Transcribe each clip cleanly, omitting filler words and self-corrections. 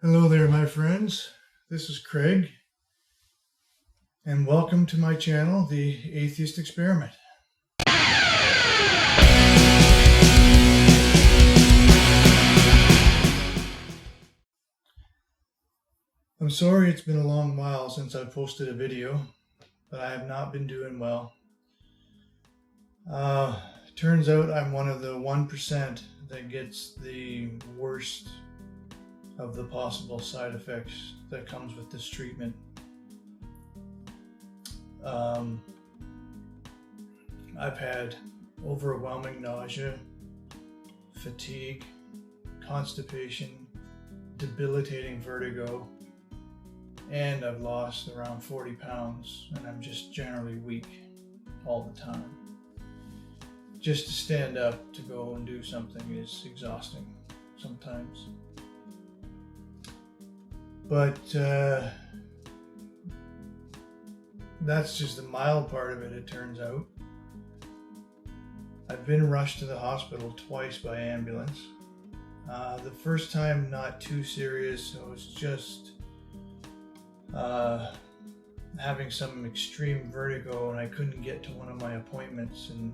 Hello there, my friends. This is Craig, and welcome to my channel, The Atheist Experiment. I'm sorry it's been a long while since I've posted a video, but I have not been doing well. Turns out I'm one of the 1% that gets the worst of the possible side effects that comes with this treatment. I've had overwhelming nausea, fatigue, constipation, debilitating vertigo, and I've lost around 40 pounds, and I'm just generally weak all the time. Just to stand up to go and do something is exhausting sometimes. But that's just the mild part of it, it turns out. I've been rushed to the hospital twice by ambulance. The first time, not too serious. I was just having some extreme vertigo, and I couldn't get to one of my appointments, and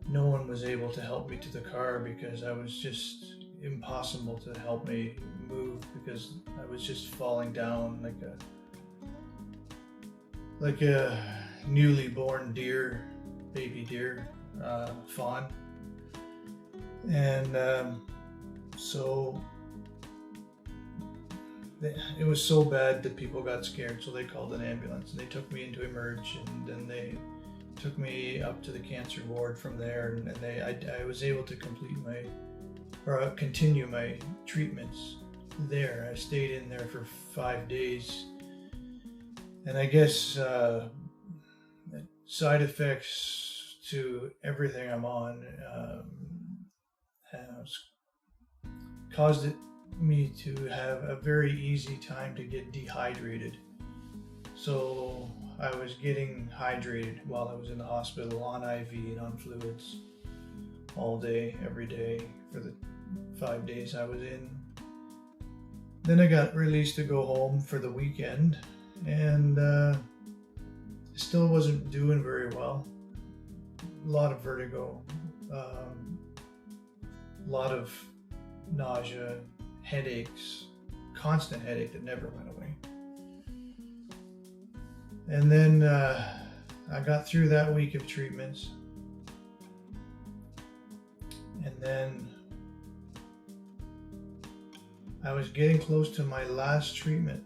no one was able to help me to the car because I was just impossible to help me move because I was just falling down like a newly born deer, baby deer, fawn. And so it was so bad that people got scared, so they called an ambulance and they took me into Emerge, and then they took me up to the cancer ward from there, and I was able to continue my treatments there. I stayed in there for 5 days, and I guess side effects to everything I'm on has caused me to have a very easy time to get dehydrated. So I was getting hydrated while I was in the hospital on IV and on fluids all day, every day for the 5 days I was in. Then I got released to go home for the weekend, and still wasn't doing very well. A lot of vertigo, a lot of nausea, headaches, constant headache that never went away. And then I got through that week of treatments, and then I was getting close to my last treatment,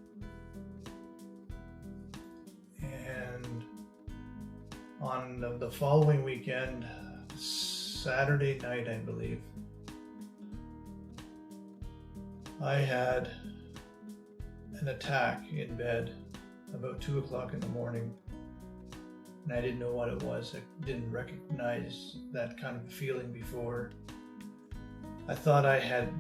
and on the following weekend, Saturday night I believe, I had an attack in bed about 2 o'clock in the morning, and I didn't know what it was. I didn't recognize that kind of feeling before. I thought I had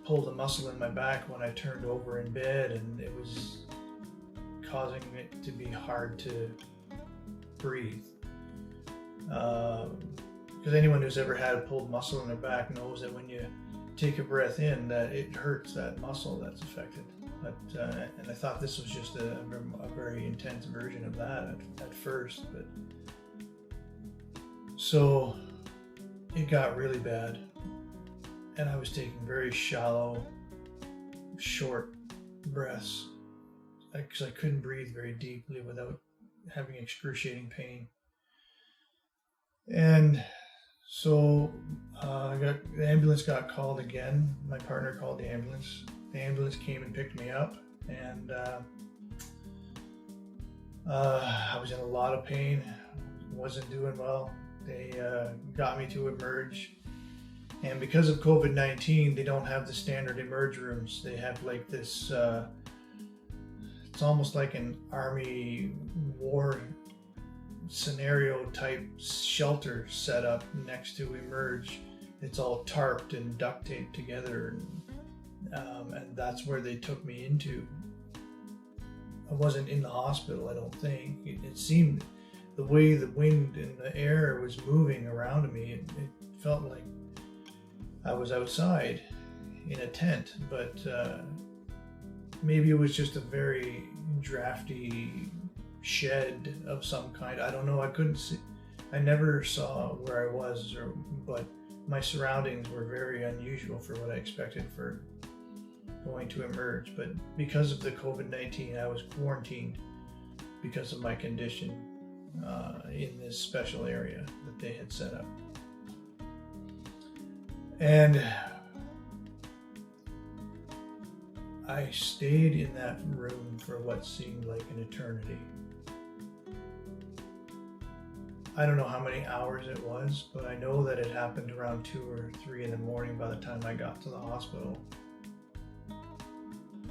pulled a muscle in my back when I turned over in bed, and it was causing it to be hard to breathe. Because anyone who's ever had a pulled muscle in their back knows that when you take a breath in, that it hurts that muscle that's affected. But and I thought this was just a very intense version of that at first. But so it got really bad, and I was taking very shallow, short breaths because I couldn't breathe very deeply without having excruciating pain. And so the ambulance got called again. My partner called the ambulance. The ambulance came and picked me up, and I was in a lot of pain, wasn't doing well. They got me to Emerge, and because of COVID-19, they don't have the standard Emerge rooms. They have like this, it's almost like an army war scenario type shelter set up next to Emerge. It's all tarped and duct taped together, and that's where they took me into. I wasn't in the hospital, I don't think. It seemed the way the wind and the air was moving around me, it felt like I was outside in a tent, but maybe it was just a very drafty shed of some kind. I don't know. I couldn't see. I never saw where I was, but my surroundings were very unusual for what I expected for going to emerge. But because of the COVID-19, I was quarantined because of my condition in this special area that they had set up. And I stayed in that room for what seemed like an eternity. I don't know how many hours it was, but I know that it happened around 2 or 3 in the morning by the time I got to the hospital.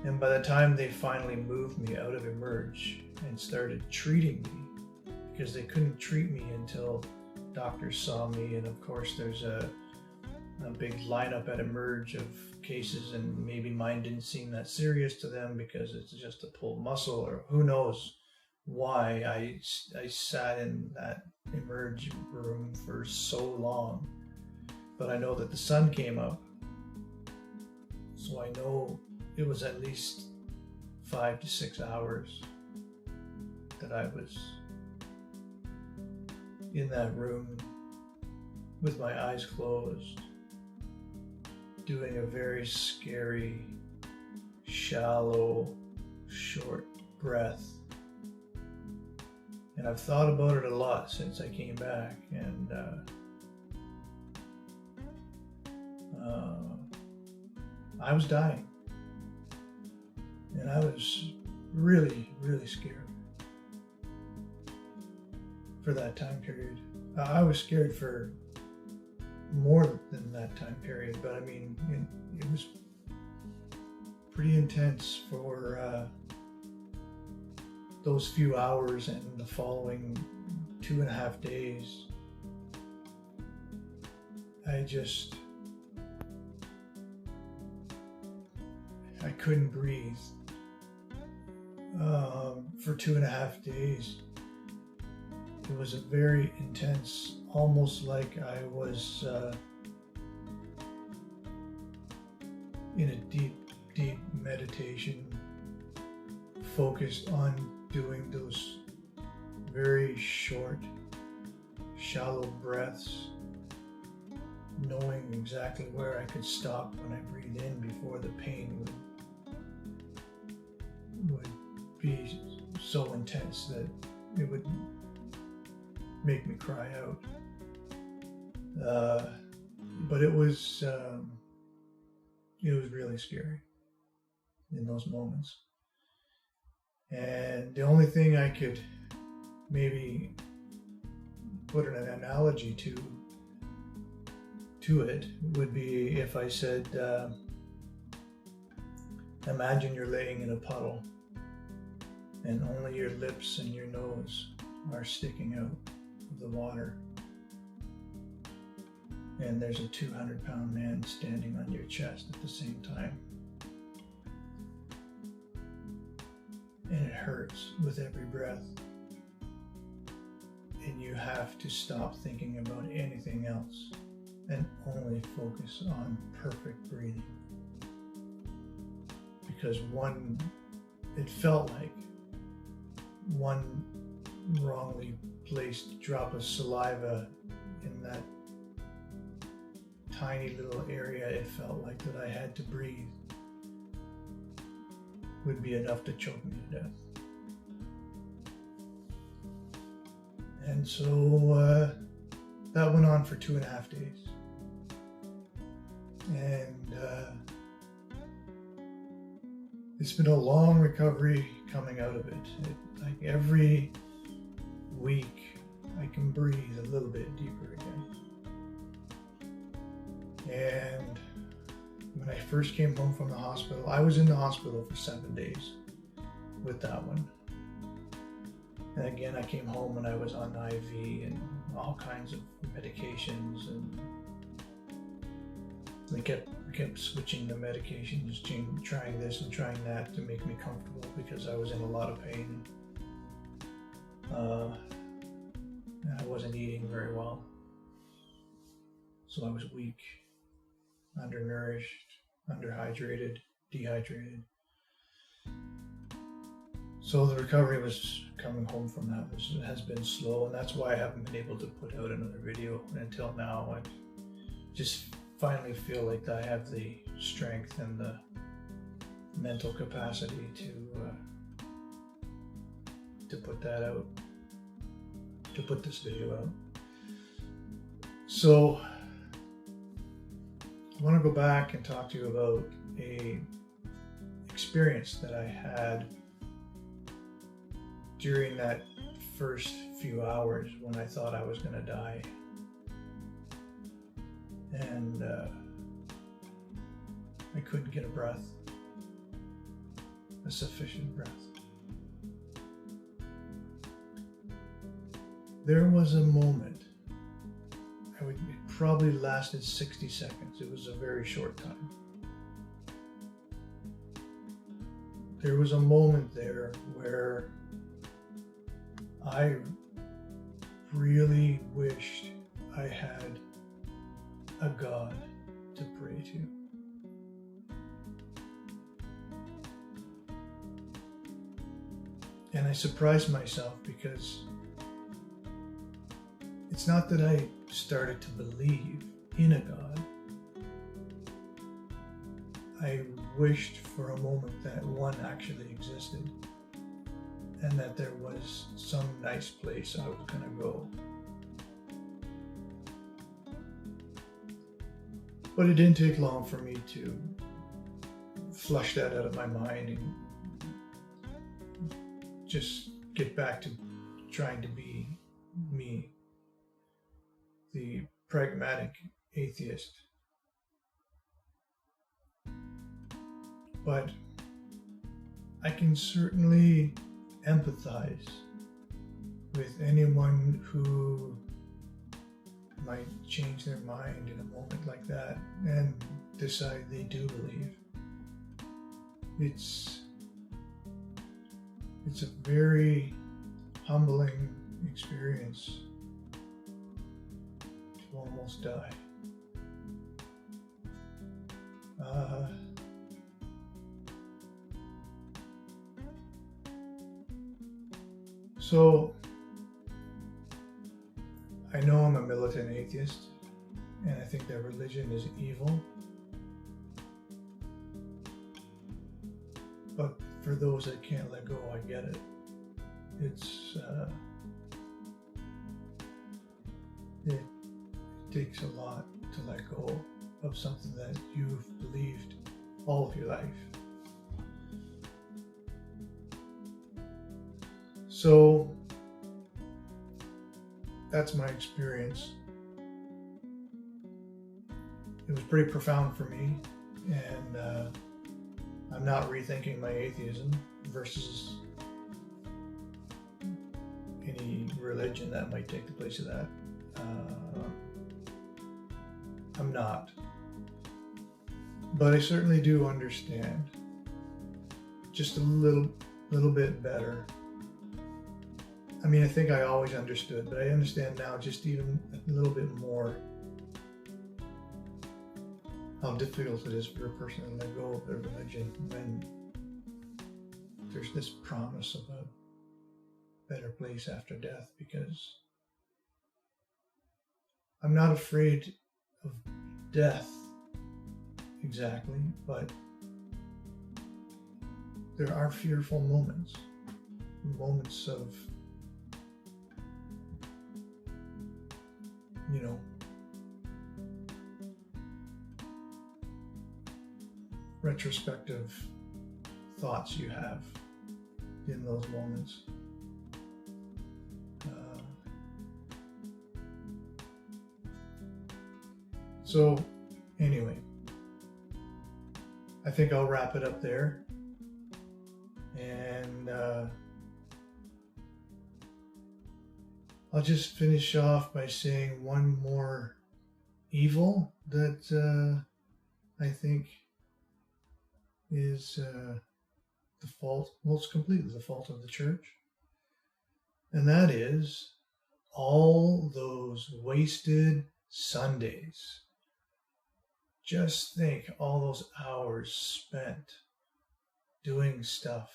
And by the time they finally moved me out of Emerge and started treating me, because they couldn't treat me until doctors saw me, and of course there's a big lineup at Emerge of cases, and maybe mine didn't seem that serious to them because it's just a pulled muscle, or who knows why I sat in that Emerge room for so long. But I know that the sun came up, so I know it was at least 5 to 6 hours that I was in that room with my eyes closed, doing a very scary, shallow, short breath. And I've thought about it a lot since I came back, and I was dying. And I was really, really scared for that time period. I was scared for more than that time period, but I mean, it was pretty intense for those few hours and the following 2.5 days. I couldn't breathe for 2.5 days. It was a very intense, almost like I was in a deep, deep meditation, focused on doing those very short, shallow breaths, knowing exactly where I could stop when I breathe in before the pain would be so intense that it would make me cry out. But it was really scary in those moments. And the only thing I could maybe put an analogy to it would be if I said, imagine you're laying in a puddle and only your lips and your nose are sticking out of the water, and there's a 200-pound man standing on your chest at the same time, and it hurts with every breath, and you have to stop thinking about anything else and only focus on perfect breathing, because it felt like one wrongly placed drop of saliva in that tiny little area, it felt like that I had to breathe, would be enough to choke me to death. And so that went on for 2.5 days. And it's been a long recovery coming out of it. Like every week, I can breathe a little bit deeper again. And when I first came home from the hospital, I was in the hospital for 7 days with that one. And again, I came home and I was on IV and all kinds of medications, and they kept switching the medications, trying this and trying that to make me comfortable because I was in a lot of pain. And I wasn't eating very well. So I was weak, undernourished, underhydrated, dehydrated. So the recovery was coming home from that has been slow, and that's why I haven't been able to put out another video until now. I just finally feel like I have the strength and the mental capacity to put that out, to put this video out. So I want to go back and talk to you about a experience that I had during that first few hours when I thought I was going to die. And I couldn't get a breath, a sufficient breath. There was a moment, it probably lasted 60 seconds. It was a very short time. There was a moment there where I really wished I had a God to pray to. And I surprised myself because it's not that I started to believe in a God. I wished for a moment that one actually existed and that there was some nice place I was going to go. But it didn't take long for me to flush that out of my mind and just get back to trying to be me, the pragmatic atheist. But I can certainly empathize with anyone who might change their mind in a moment like that and decide they do believe. It's a very humbling experience to almost die. So I know I'm a militant atheist, and I think that religion is evil. But for those that can't let go, I get it. It takes a lot to let go of something that you've believed all of your life. So that's my experience. It was pretty profound for me, and I'm not rethinking my atheism versus any religion that might take the place of that. I'm not. But I certainly do understand just a little bit better. I mean, I think I always understood, but I understand now just even a little bit more how difficult it is for a person to let go of their religion when there's this promise of a better place after death, because I'm not afraid of death exactly, but there are fearful moments of, retrospective thoughts you have in those moments. So anyway, I think I'll wrap it up there, and I'll just finish off by saying one more evil that I think is the fault, most completely the fault of the church, and that is all those wasted Sundays. Just think, all those hours spent doing stuff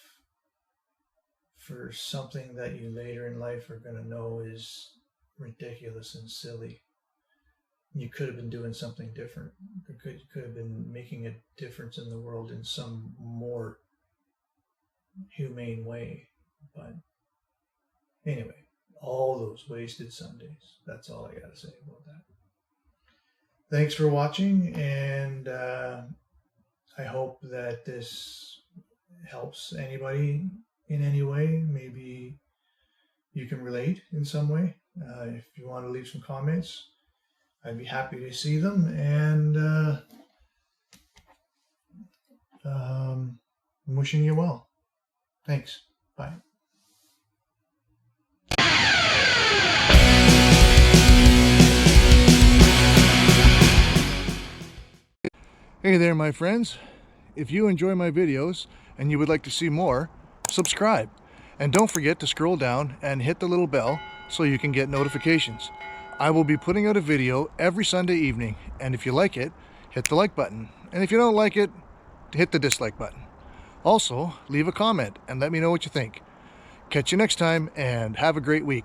for something that you later in life are going to know is ridiculous and silly. You could have been doing something different. You could have been making a difference in the world in some more humane way. But anyway, all those wasted Sundays. That's all I got to say about that. Thanks for watching, and I hope that this helps anybody in any way. Maybe you can relate in some way. If you want to leave some comments, I'd be happy to see them. And I'm wishing you well. Thanks. Bye. Hey there, my friends. If you enjoy my videos and you would like to see more, subscribe. And don't forget to scroll down and hit the little bell so you can get notifications. I will be putting out a video every Sunday evening, and if you like it, hit the like button. And if you don't like it, hit the dislike button. Also, leave a comment and let me know what you think. Catch you next time, and have a great week.